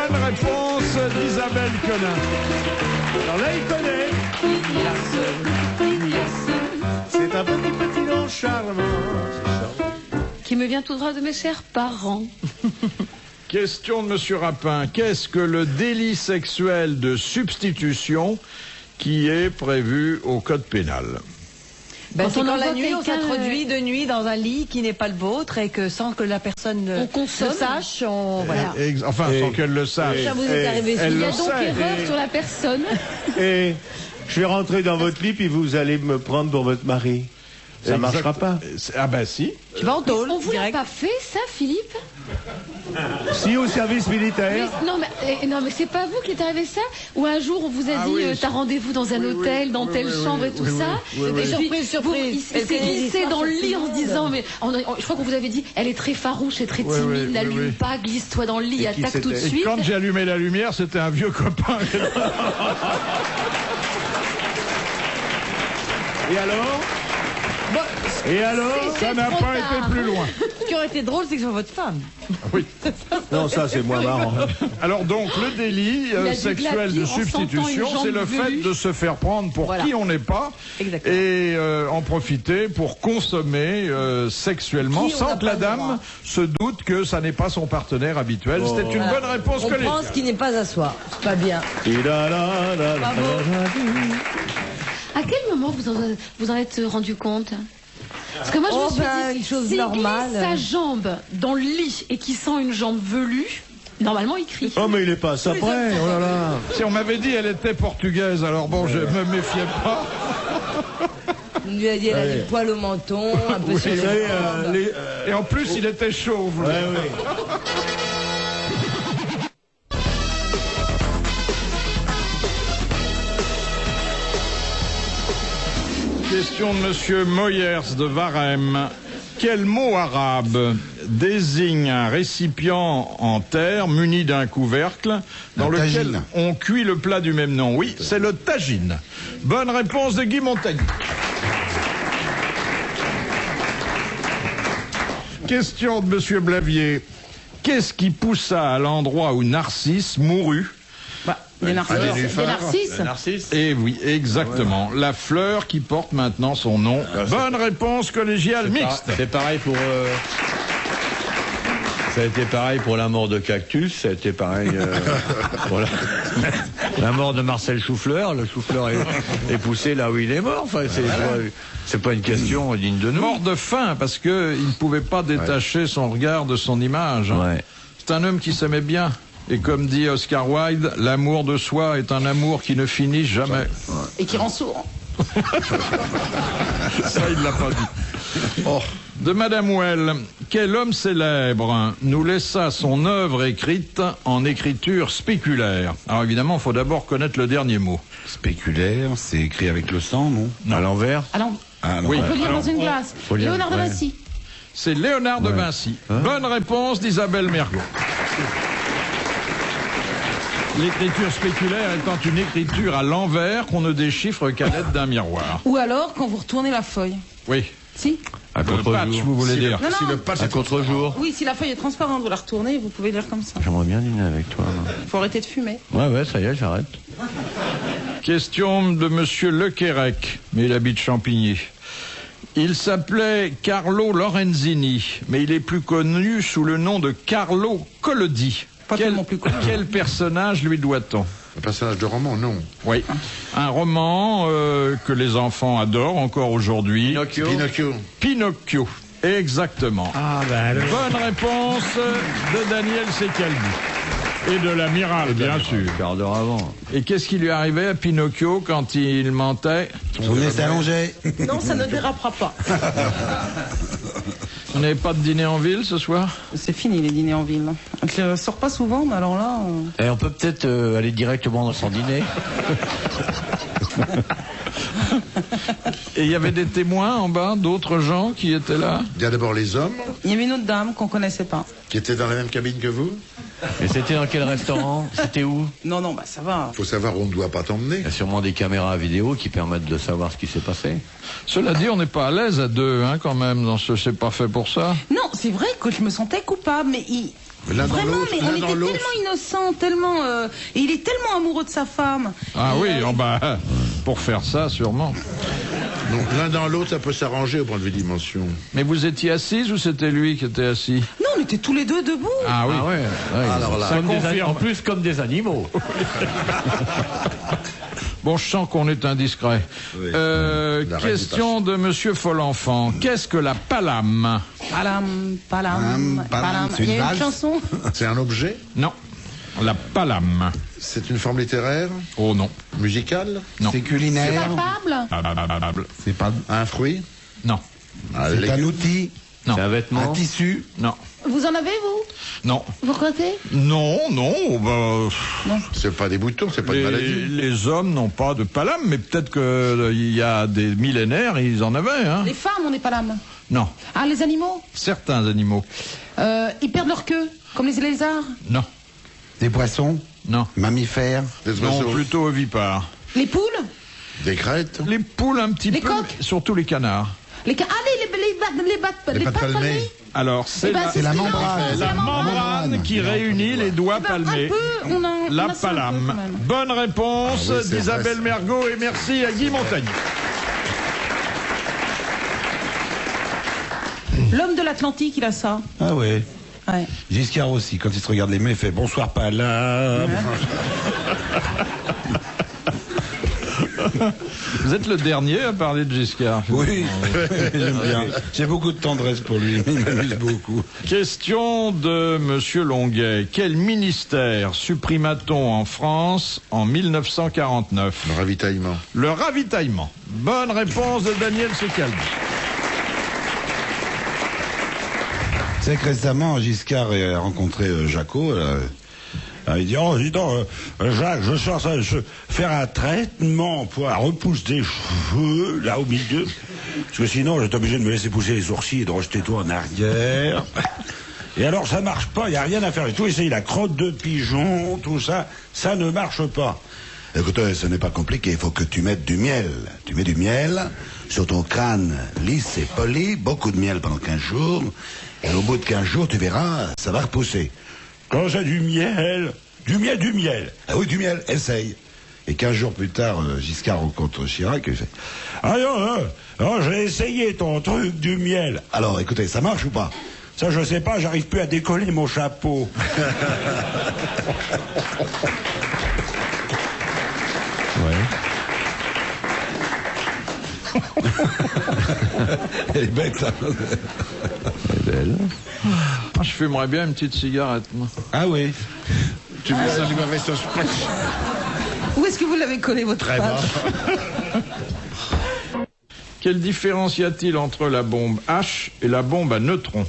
Bonne réponse d'Isabelle Quenin. Alors là, il connaît. C'est un petit nom charmant. C'est charmant. Qui me vient tout droit de mes chers parents. Question de Monsieur Rapin. Qu'est-ce que le délit sexuel de substitution qui est prévu au Code pénal? Ben, Quand c'est on quand envoie la nuit, on quelqu'un, s'introduit de nuit dans un lit qui n'est pas le vôtre et que sans que la personne On consomme. le sache, on... Voilà. Enfin, Et- sans qu'elle le sache. et- Ça vous est arrivé Elle Il y le a donc sait. erreur sur la personne. Et je vais rentrer dans votre lit, puis vous allez me prendre pour votre mari. Ça Exact. marchera pas. Ah ben si. Tu vas en tôle, On vous l'a direct. pas fait ça, Philippe? Si au service militaire. Non mais c'est pas vous qui est arrivé ça? Ou un jour on vous a Ah dit oui. t'as rendez-vous dans un Oui, hôtel, dans oui, telle oui, chambre oui, et tout oui, ça? oui, oui, Et oui. puis, Surprise. il s'est glissé dans le lit en se disant mais je crois qu'on vous avait dit elle est très farouche et très Oui, timide, oui, n'allume oui. pas, glisse-toi dans le lit, Et qui attaque tout de c'était? Et suite. quand j'ai allumé la lumière, c'était un vieux copain. Et alors Bon, Et alors C'est Ça n'a trop pas tard. été plus loin. ce qui aurait été drôle, c'est que ce soit votre femme. Oui. Non, ça c'est moins marrant. Alors donc, le délit Il a du sexuel de glapier en sentant substitution, une jambe c'est le fait velue. de se faire prendre pour Voilà. qui on n'est pas Exactement. et en profiter pour consommer sexuellement Qui on sans n'a que la pas le dame droit. se doute que ça n'est pas son partenaire habituel. Oh. C'était une bonne réponse On prend collégiale. ce qui n'est pas à soi. C'est pas bien. À quel moment vous en êtes rendu compte? Parce que moi je Oh, me suis ben, dit, une chose s'il normale. glisse sa jambe dans le lit et qu'il sent une jambe velue, normalement il crie. Oh mais il est pas ça près, oh là là. Si on m'avait dit elle était portugaise, alors bon, je me méfiais pas. On lui a dit, elle a des poils au menton, un peu sur les jambes. Et en plus, il était chauve. Ouais, ouais. Question de Monsieur Moyers de Varème. Quel mot arabe désigne un récipient en terre muni d'un couvercle dans lequel tagine. on cuit le plat du même nom? Oui, c'est le tagine. Bonne réponse de Guy Montagny. Question de Monsieur Blavier. Qu'est-ce qui poussa à l'endroit où Narcisse mourut? Des narcisses. nénuphars. Des narcisses. Eh oui, exactement. La fleur qui porte maintenant son nom. Bonne réponse collégiale mixte. C'est pareil pour. Ça a été pareil pour la mort de Cactus, ça a été pareil pour la mort de Marcel Choufleur. Le Choufleur est poussé là où il est mort. Enfin, c'est pas une question digne de nous. Mort de faim parce que il ne pouvait pas détacher son regard de son image. Hein. Ouais. C'est un homme qui s'aimait bien. Et comme dit Oscar Wilde, l'amour de soi est un amour qui ne finit jamais. Et qui rend sourd. Ça, il l'a pas dit. Oh. De Madame Well, quel homme célèbre nous laissa son œuvre écrite en écriture spéculaire? Alors évidemment, il faut d'abord connaître le dernier mot. Spéculaire, c'est écrit avec le sang, non? Non. À l'envers. Alors, Ah non. Oui. on peut lire Alors, dans une glace. faut lire, Léonard de ouais. Vinci. C'est Léonard de Vinci. Bonne réponse d'Isabelle Mergo. L'écriture spéculaire étant une écriture à l'envers qu'on ne déchiffre qu'à l'aide d'un miroir. Ou alors quand vous retournez la feuille. Oui. Si? À Le patch, contre-jour. vous voulez dire. Non, non. Si le patch À est contre-jour. Oui, si la feuille est transparente, vous la retournez, vous pouvez lire comme ça. J'aimerais bien dîner avec toi. Faut arrêter de fumer. Ouais, ça y est, j'arrête. Question de Monsieur Lequérec, mais il habite Champigny. Il s'appelait Carlo Lorenzini, mais il est plus connu sous le nom de Carlo Collodi. Pas tellement plus connu. Quel personnage lui doit-on? un personnage de roman, non. Oui, un roman que les enfants adorent encore aujourd'hui. Pinocchio. Pinocchio, exactement. Ah, ben Bonne réponse de Daniel Secaldi. Et de l'amiral, bien sûr. Un quart d'heure avant. Et qu'est-ce qui lui arrivait à Pinocchio quand il mentait? Son nez s'allongeait. Non, ça ne dérapera pas. Vous n'avez pas de dîner en ville ce soir? C'est fini les dîners en ville. Je sors pas souvent, mais alors là. Et on peut peut-être aller directement dans son dîner. Et il y avait des témoins en bas, d'autres gens qui étaient là? Il y a d'abord les hommes Il y avait une autre dame qu'on connaissait pas. qui étaient dans la même cabine que vous. Et c'était dans quel restaurant? C'était où? Non, bah ça va. Il faut savoir où on ne doit pas t'emmener. Il y a sûrement des caméras vidéo qui permettent de savoir ce qui s'est passé. Cela dit, on n'est pas à l'aise à deux, hein, quand même, dans ce c'est pas fait pour ça. Non, c'est vrai que je me sentais coupable, mais L'un dans vraiment, l'autre, mais on l'un était dans tellement l'autre. innocents, tellement. Et il est tellement amoureux de sa femme. Ah Et, oui, oh bah, pour faire ça, sûrement. Non, l'un dans l'autre, ça peut s'arranger au point de vue dimension. Mais vous étiez assise ou c'était lui qui était assis? Non, on était tous les deux debout. Ah oui. Ah ouais. Alors là, ça Comme confirme. en plus comme des animaux. Bon, je sens qu'on est indiscret. Oui. La reine Question de Monsieur Folenfant. Qu'est-ce que la palame? Palam, Palam, palam, c'est Il y une a une valse. chanson. C'est un objet. Non. La palame. C'est une forme littéraire, Oh non. musicale, Non. c'est culinaire, Palpable. c'est pas un fruit, Non. c'est un outil, Non. C'est un vêtement. tissu. Non. Vous en avez, vous? Non. Vous crottez? Non, non. Bah, C'est pas des boutons, c'est pas une maladie. les hommes n'ont pas de palame, mais peut-être qu'il y a des millénaires, ils en avaient. Hein. Les femmes, on n'est pas l'âme. Non. Ah, les animaux? Certains animaux. Ils perdent leur queue, comme les lézards. Non. Des poissons, Non. mammifères, Des Non, oiseaux, plutôt ovipares. Les poules? des crêtes, Les poules un petit Les peu, coqs mais surtout les canards. Les pattes palmées? Alors, c'est Eh ben, la, c'est la ce qu'il a membrane. en fait, la c'est membrane qui réunit les doigts Eh ben, palmés. un peu, on a La ça un peu, quand palame. même. Bonne réponse Ah oui, c'est d'Isabelle vrai. Mergo et merci à Guy Montagny. L'homme de l'Atlantique, il a ça. Ah ouais. Ouais. Giscard aussi, quand il se regarde les mains, il fait bonsoir Palame. Vous êtes le dernier à parler de Giscard. Oui, j'aime bien. J'ai beaucoup de tendresse pour lui, il m'amuse beaucoup. Question de Monsieur Longuet. Quel ministère supprima-t-on en France en 1949? Le ravitaillement. Le ravitaillement. Bonne réponse de Daniel Secaldi. C'est que récemment, Giscard a rencontré Jaco. Il dit, oh, dis donc, Jacques, je suis en train de faire un traitement pour la repousse des cheveux, là, au milieu. Parce que sinon, j'étais obligé de me laisser pousser les sourcils et de rejeter tout en arrière. Et alors, ça marche pas, il n'y a rien à faire. J'ai tout essayé, la crotte de pigeon, tout ça, ça ne marche pas. Écoute, ce n'est pas compliqué, il faut que tu mettes du miel. Tu mets du miel sur ton crâne lisse et poli, beaucoup de miel pendant 15 jours, et au bout de 15 jours, tu verras, ça va repousser. Quand j'ai du miel. Ah oui, du miel, essaye. Et 15 jours plus tard, Giscard rencontre Chirac et il fait, ah non, j'ai essayé ton truc du miel. Alors, écoutez, ça marche ou pas? Ça, je sais pas, j'arrive plus à décoller mon chapeau. Elle est bête, ça. Elle est belle. Je fumerais bien une petite cigarette, moi. Ah oui. Tu mets ça, tu m'avais sur scratch. Où est-ce que vous l'avez collé, votre Très page? Quelle différence y a-t-il entre la bombe H et la bombe à neutrons?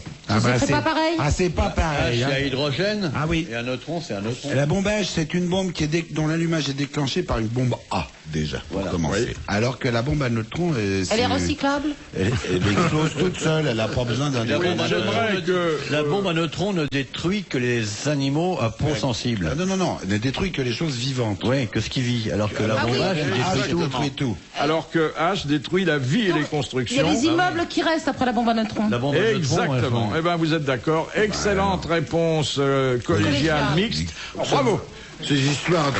C'est pas pareil. Ah, c'est pas pareil. C'est à hydrogène. Ah oui. Et un neutron, c'est un neutron. Et la bombe H, c'est une bombe dont l'allumage est déclenché par une bombe A, déjà, pour commencer. Oui. Alors que la bombe à neutrons, Elle est recyclable. Elle explose toute seule, elle n'a pas besoin d'un La bombe à j'aimerais neutrons que- la bombe à neutrons ne détruit que les animaux à peau sensible. Ah, non, elle ne détruit que les choses vivantes. Oui, que ce qui vit. Alors que la bombe H, elle Ah, détruit elle tout. détruit tout. Alors que H détruit la vie et les Il y a constructions. les immeubles qui restent après la bombe à neutrons. La bombe à neutrons, Exactement. elle- Eh ben, vous êtes d'accord. Excellente réponse collégiale mixte. Bravo. Ces histoires de...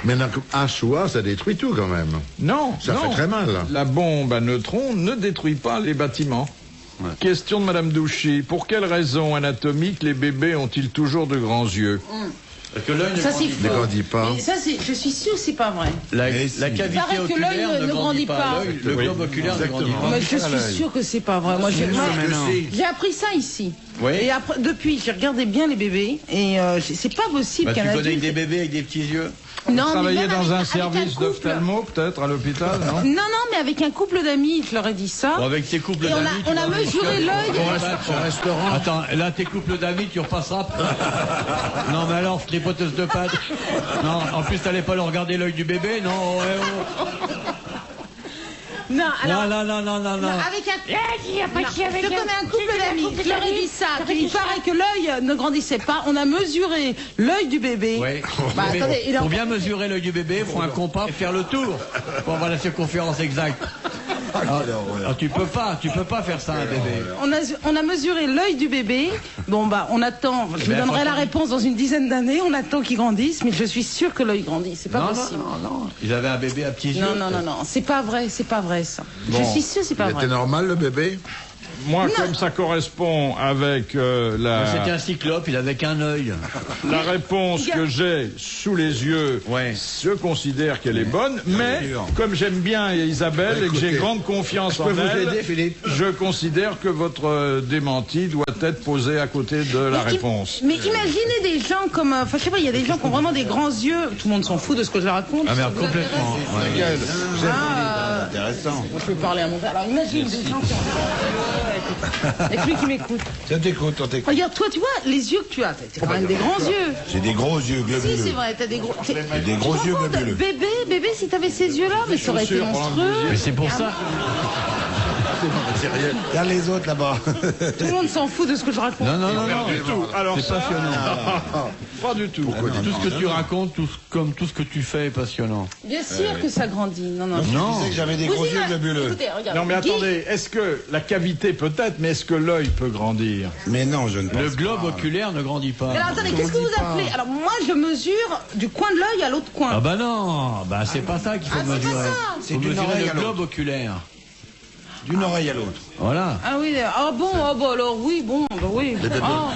Mais H ou A, ça détruit tout quand même. Non, Ça non. fait très mal. La bombe à neutrons ne détruit pas les bâtiments. Question de Madame Douchy. Pour quelle raison anatomique les bébés ont-ils toujours de grands yeux? Parce que l'œil ne Ça, c'est grandit Ne faux. grandit pas. Et ça, je suis sûre que c'est pas vrai. La Mais si. cavité Paraît que oculaire l'œil ne grandit pas. L'œil, le Oui. globe oculaire ne grandit pas. Mais je suis sûre que c'est pas vrai. Moi, j'ai appris ça ici. Oui. Et après, depuis, j'ai regardé bien les bébés et c'est pas possible Bah, tu qu'un connais adulte. des bébés avec des petits yeux. Vous Non, mais travaillez même dans un avec service couple. d'ophtalmo, peut-être, à l'hôpital, non? Non, mais avec un couple d'amis, je leur ai dit ça. Bon, avec tes couples Et d'amis. on a tu vas mesuré réussir. l'œil. Attends, là, tes couples d'amis, tu repasseras. Non, mais alors, tripoteuse de pâtes. Non, en plus, t'allais pas leur regarder l'œil du bébé, non, ouais, oh. Non, alors. Non. Avec un. Je connais un couple d'amis. Je leur ai dit ça. Il paraît que l'œil ne grandissait pas. On a mesuré l'œil du bébé. Ouais. Bah, Mais attendez, il en- pour bien mesurer l'œil du bébé, il faut un compas et faire le tour pour avoir la circonférence exacte. Ah, tu peux pas faire ça à un bébé. On a mesuré l'œil du bébé. Bon, bah, on attend. Je vous ben, donnerai faut la attendre. réponse dans une dizaine d'années. On attend qu'il grandisse, mais je suis sûre que l'œil grandit. C'est pas possible. Non. Ils avaient un bébé à petits yeux. Non. C'est pas vrai ça. Je suis sûre, c'est pas Il vrai. était normal, le bébé? Moi, Non. comme ça correspond avec C'était un cyclope, il avait qu'un œil. la réponse que j'ai sous les yeux, Ouais. je considère qu'elle est bonne, mais comme j'aime bien Isabelle et que j'ai Écoutez, grande confiance en peux vous elle, aider, Philippe je considère que votre démenti doit être posé à côté de la réponse. Mais imaginez des gens comme. Enfin, je sais pas, il y a des gens qui ont vraiment des grands yeux. Tout le monde s'en fout de ce que je raconte. Ah merde, complètement. Ouais. Intéressant. Je peux parler à mon père. Alors imagine des gens qui ont. Et lui qui m'écoute. Ça t'écoute, on t'écoute. Regarde, toi, tu vois, les yeux que tu as, t'as quand même des grands yeux. J'ai des gros yeux globuleux. Si, c'est vrai, t'as des gros. J'ai des gros yeux globuleux. Bébé, si t'avais ces yeux-là, mais ça aurait été chaussures pour monstrueux. Mais c'est pour ça. Regarde les autres là-bas. Tout le monde s'en fout de ce que je raconte. Non. Du tout. Alors C'est ça, passionnant. pas du tout. Tout ce que tu racontes, comme tout ce que tu fais est passionnant. Bien sûr que ça grandit. Non. Je disais que j'avais des Vous gros yeux imaginez- globuleux. Écoutez, regarde. Non mais Guy- attendez, est-ce que la cavité peut-être, mais est-ce que l'œil peut grandir? Mais non, je ne pense Le pas. globe oculaire ne grandit pas. Alors attendez, qu'est-ce que vous appelez? Alors moi, je mesure du coin de l'œil à l'autre coin. Ah bah non, bah c'est pas ça qu'il faut Ah, c'est mesurer. pas ça. C'est Faut d'une mesurer oreille le à l'autre. globe oculaire. D'une oreille à l'autre. Voilà. Ah oui, ah bon, ah bah alors oui, bon, bah oui. Ah.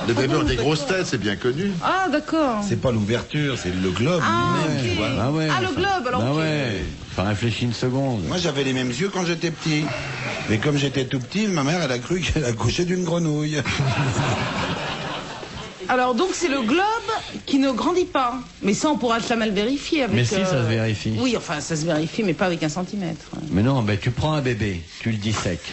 Le bébé des grosses têtes, c'est bien connu. Ah, d'accord. C'est pas l'ouverture, c'est le globe lui-même, ok. tu vois. Ah ouais. Ah, le globe, alors. Ah ok. ouais. Enfin, réfléchis une seconde. Moi, j'avais les mêmes yeux quand j'étais petit. Mais comme j'étais tout petit, ma mère, elle a cru qu'elle accouchait d'une grenouille. Alors, donc, c'est le globe qui ne grandit pas. Mais ça, on pourra jamais le vérifier avec... Mais si, ça se vérifie. Oui, enfin, ça se vérifie, mais pas avec 1 centimètre. Mais non, tu prends un bébé, tu le dissèques.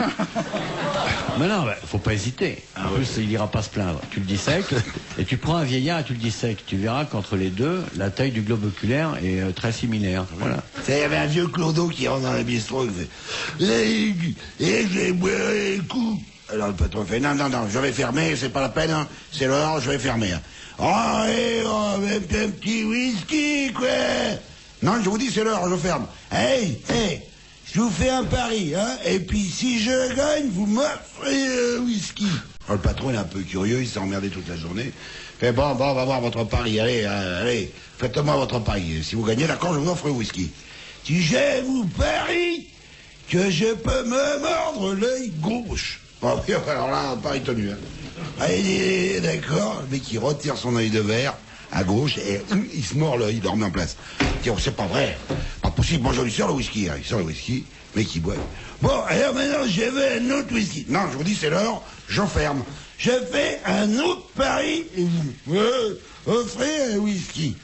Mais non, faut pas hésiter. En plus, il ira pas se plaindre. Tu le dissèques, et tu prends un vieillard et tu le dissèques. Tu verras qu'entre les deux, la taille du globe oculaire est très similaire. Voilà. Il y avait un vieux clodo qui rentre dans le bistrot et fait « Et j'ai boire les coups !» Alors le patron fait « Non, je vais fermer, c'est pas la peine, hein. C'est l'heure, je vais fermer. Hein. »« Oh, un petit whisky, quoi !»« Non, je vous dis, c'est l'heure, je ferme. Hey, je vous fais un pari, hein, et puis si je gagne, vous m'offrez whisky. » Alors le patron, il est un peu curieux, il s'est emmerdé toute la journée. Il fait « Bon, on va voir votre pari, allez, faites-moi votre pari. Si vous gagnez, d'accord, je vous offre le whisky. Si je vous parie que je peux me mordre l'œil gauche. » Bon, alors là, pari tenu. Hein. Allez, d'accord, le mec il retire son œil de verre à gauche et il se mord l'œil, il le remet en place. Il dit, c'est pas vrai, pas possible, bon je lui sors le whisky, hein. Il sort le whisky, le mec il boit. Bon, alors maintenant je veux un autre whisky. Non, je vous dis c'est l'heure, j'enferme. Je fais un autre pari et vous offrez un whisky.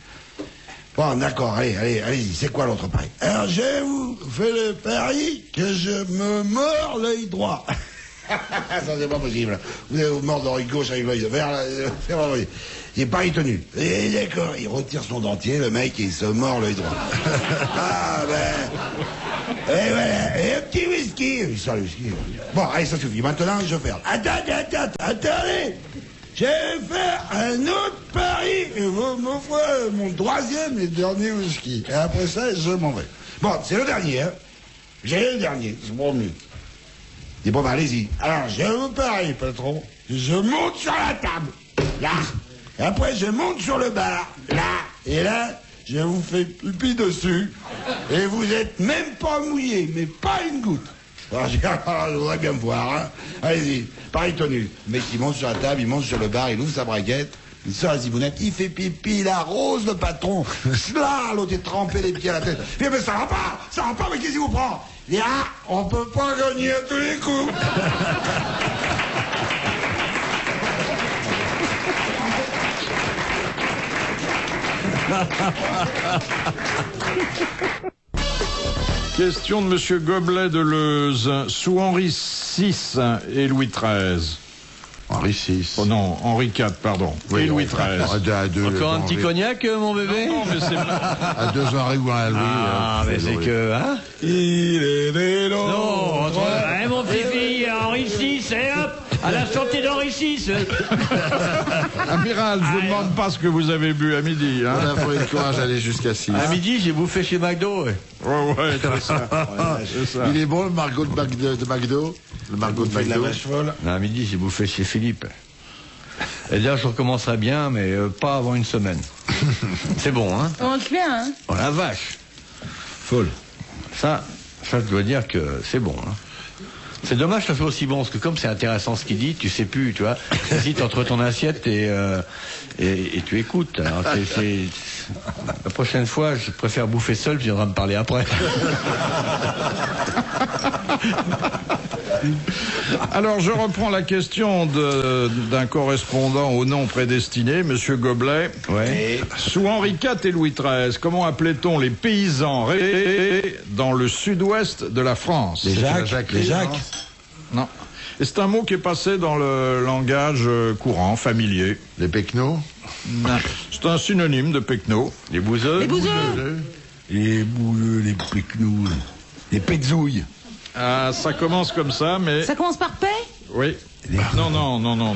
Bon, d'accord, allez-y, c'est quoi l'autre pari? Alors je vous fais le pari que je me mords l'œil droit. Ça c'est pas possible. Vous allez vous mordre l'œil gauche avec l'œil vert, c'est pas possible. Il est pari tenu. Et d'accord, il retire son dentier, le mec, et il se mord l'œil droit. Ah ben... Et voilà, et un petit whisky. Il sort le whisky. Bon, allez, ça suffit. Maintenant, je ferme. Attendez. Je vais faire un autre pari et vous m'offrez mon 3e et dernier whisky. Et après ça, je m'en vais. Bon, c'est le dernier, hein. J'ai le dernier, c'est bon mieux. Il dit, bon, bah, allez-y. Alors, je vous parie, patron. Je monte sur la table. Là. Et après, je monte sur le bar. Là. Et là, je vous fais pipi dessus. Et vous êtes même pas mouillé, mais pas une goutte. Alors, je voudrais bien me voir, hein. Allez-y, pareil tenu. Le mec, il monte sur la table, il monte sur le bar, il ouvre sa braguette, il sort la zibounette, il fait pipi, il arrose le patron. Là, l'autre est trempé les pieds à la tête. Il dit, mais ça va pas, mais qu'est-ce qui vous prend? Il dit, ah, on peut pas gagner à tous les coups. Question de Monsieur Goblet de Leuze. Sous Henri VI et Louis XIII. Henri VI. Oh non, Henri IV, pardon. Oui, et Louis XIII. Encore un petit cognac, mon bébé? Non, mais c'est... À 2 Henri ou à Louis. Ah, mais c'est que, hein? Il est des longs. Non, mon petit Henri VI, et hop, à la santé d'Henri VI. Amiral, je vous demande pas ce que vous avez bu à midi, hein. On a pris le courage d'aller jusqu'à 6. À midi, j'ai bouffé chez McDo. Ouais, c'est ça. C'est ça. Il est bon le Margot de McDo. Le Margot de La McDo. vache folle. À midi, j'ai bouffé chez Philippe. Et là, je recommencerai bien, mais pas avant une semaine. C'est bon, hein? On mange bien, hein? Oh la vache. Folle. Ça, je dois dire que c'est bon, hein. C'est dommage que ça fait aussi bon, parce que comme c'est intéressant ce qu'il dit, tu sais plus, tu vois. Tu hésites entre ton assiette et tu écoutes. Alors, la prochaine fois, je préfère bouffer seul, tu viendras me parler après. Alors, je reprends la question d'un correspondant au nom prédestiné, Monsieur Goblet. Ouais. Sous Henri IV et Louis XIII, comment appelait-on les paysans dans le sud-ouest de la France? Les Jacques. Non. Et c'est un mot qui est passé dans le langage courant, familier. Les Pecnos. Non. C'est un synonyme de pecno. Les bouseux. Les bouseux. Les bouleux, les pecnous, les petzouilles. Ah, ça commence comme ça, mais... Ça commence par paix? Oui. Non.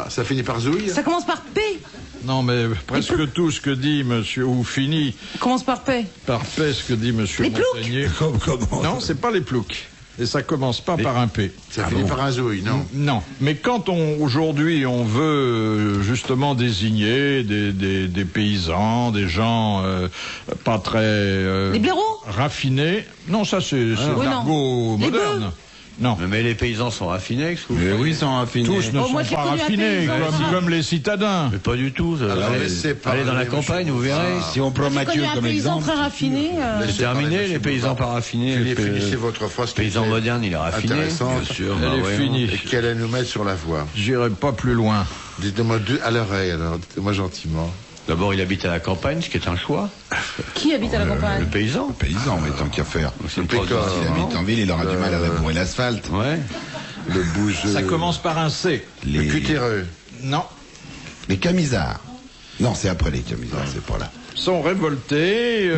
Ça finit par Zouille. Ça commence par paix. Non, mais presque tout ce que dit monsieur, ou finit Commence par paix. par paix, ce que dit monsieur Les ploucs. Montagnier. Comment? Non, c'est pas les ploucs. Et ça commence pas par un P. Ça finit par un Zouille, non? Non. Mais quand aujourd'hui on veut justement désigner des paysans, des gens pas très Les blaireaux? raffinés. Non, ça c'est Oui, l'argot non. Les moderne. Non. Mais les paysans sont raffinés, que Mais oui, ils sont raffinés. Tous ne moi, sont j'ai pas connu un raffinés, paysan. comme les citadins. Mais pas du tout. Allez dans la campagne, vous verrez. Si on prend J'ai Mathieu connu un comme paysan exemple. très raffiné. C'est terminé, les paysans pas raffinés. Finissez votre phrase. Le paysan moderne, il est raffiné. Intéressant. Bien sûr. Elle est finie. Et qu'elle allait nous mettre sur la voie. J'irai pas plus loin. Dites-moi à l'oreille, alors. Dites-moi gentiment. D'abord, il habite à la campagne, ce qui est un choix. Qui habite à la Le campagne? paysan. Paysan, mais tant qu'à faire. C'est une Pécor. province. S'il habite en ville, il aura du mal à labourer l'asphalte. Ouais. Le bougeux. Ça commence par un C. Le cutéreux. Non. Les camisards. Non, c'est après les camisards, c'est pas là. Sont révoltés,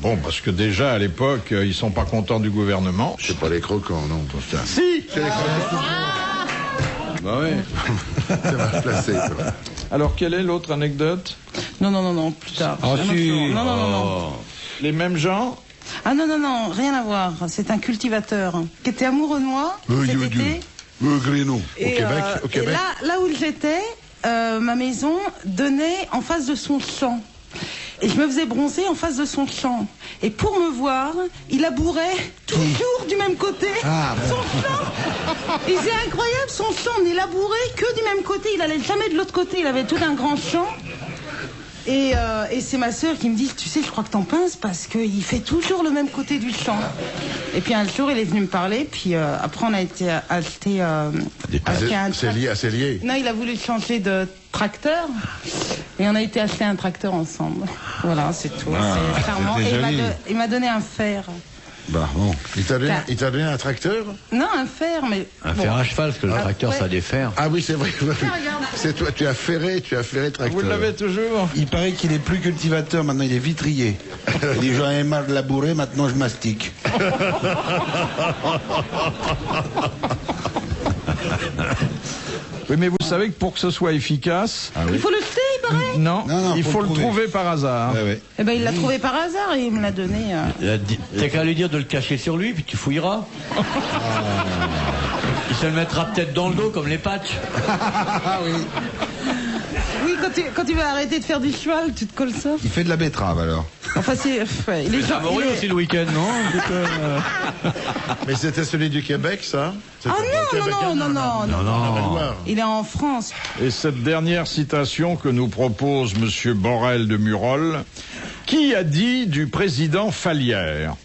bon, parce que déjà, à l'époque, ils sont pas contents du gouvernement. C'est pas les croquants, non. Si. C'est les croquants. Bah ouais. C'est mal placé, ça. Alors, quelle est l'autre anecdote? Non, plus tard. Ah, si. Non. Les mêmes gens? Ah non, rien à voir. C'est un cultivateur qui était amoureux de moi cet été. Grino. Et, Au Québec. Et là où j'étais, ma maison donnait en face de son champ. Et je me faisais bronzer en face de son champ. Et pour me voir, il labourait toujours du même côté. Son champ. Et c'est incroyable, son champ n'est labouré que du même côté. Il allait jamais de l'autre côté. Il avait tout un grand champ. Et c'est ma sœur qui me dit, tu sais, je crois que t'en pinces parce qu'il fait toujours le même côté du champ. Et puis un jour, il est venu me parler. Puis après, on a été acheter un C'est lié. Non, il a voulu changer de tracteur. Et on a été acheter un tracteur ensemble. Voilà, c'est tout. C'est charmant. Et il m'a donné un fer. Bah bon. Il t'a donné un tracteur? Non, un fer, mais... Un fer à cheval, parce que le tracteur, ouais. ça a des fers. Ah oui, c'est vrai. Regarde. C'est toi, tu as ferré tracteur. Vous l'avez toujours? Il paraît qu'il est plus cultivateur, maintenant il est vitrier. Il dit j'en ai marre de labourer, maintenant je mastique. Oui, mais vous savez que pour que ce soit efficace, Il faut le jeter, il paraît. non, Non, il faut faut le le trouver par hasard. Ouais, ouais. Eh ben, il l'a trouvé par hasard et il me l'a donné. T'as qu'à lui dire de le cacher sur lui, puis tu fouilleras. Il se le mettra peut-être dans le dos, comme les patchs. Oui, quand tu vas arrêter de faire du cheval, tu te colles ça. Il fait de la betterave alors. Enfin, il est Ça va aussi le week-end, non? Mais c'était celui du Québec, ça? Ah non. Il est en France. Et cette dernière citation que nous propose M. Borel de Murol, qui a dit du président Fallières: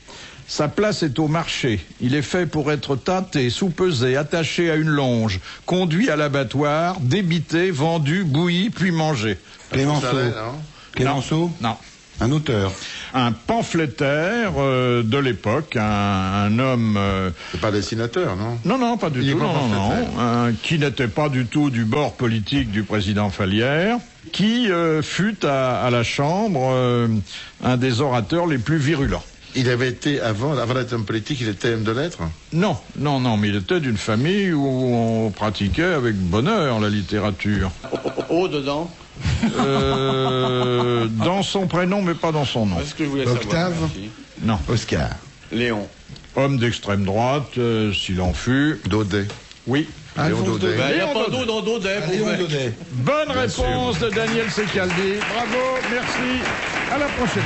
sa place est au marché. Il est fait pour être tâté, soupesé, attaché à une longe, conduit à l'abattoir, débité, vendu, bouilli, puis mangé. Clémenceau. Clémenceau? Non. Un auteur. Un pamphlétaire de l'époque, un homme... C'est pas dessinateur, non? Non, pas du Il est tout, pas pamphlétaire. qui n'était pas du tout du bord politique du président Fallières, qui fut à la Chambre un des orateurs les plus virulents. Il avait été, avant d'être homme politique, il était homme de lettres? Non, mais il était d'une famille où on pratiquait avec bonheur la littérature. Dedans. Dans son prénom, mais pas dans son nom. C'est ce que je voulais Octave. savoir. Non. Oscar. Léon. Homme d'extrême droite, s'il en fut. Daudet. Oui. Léon Daudet. Il n'y a pas d'eau dans Daudet. Bonne réponse de Daniel Secaldi. Bravo, merci. À la prochaine.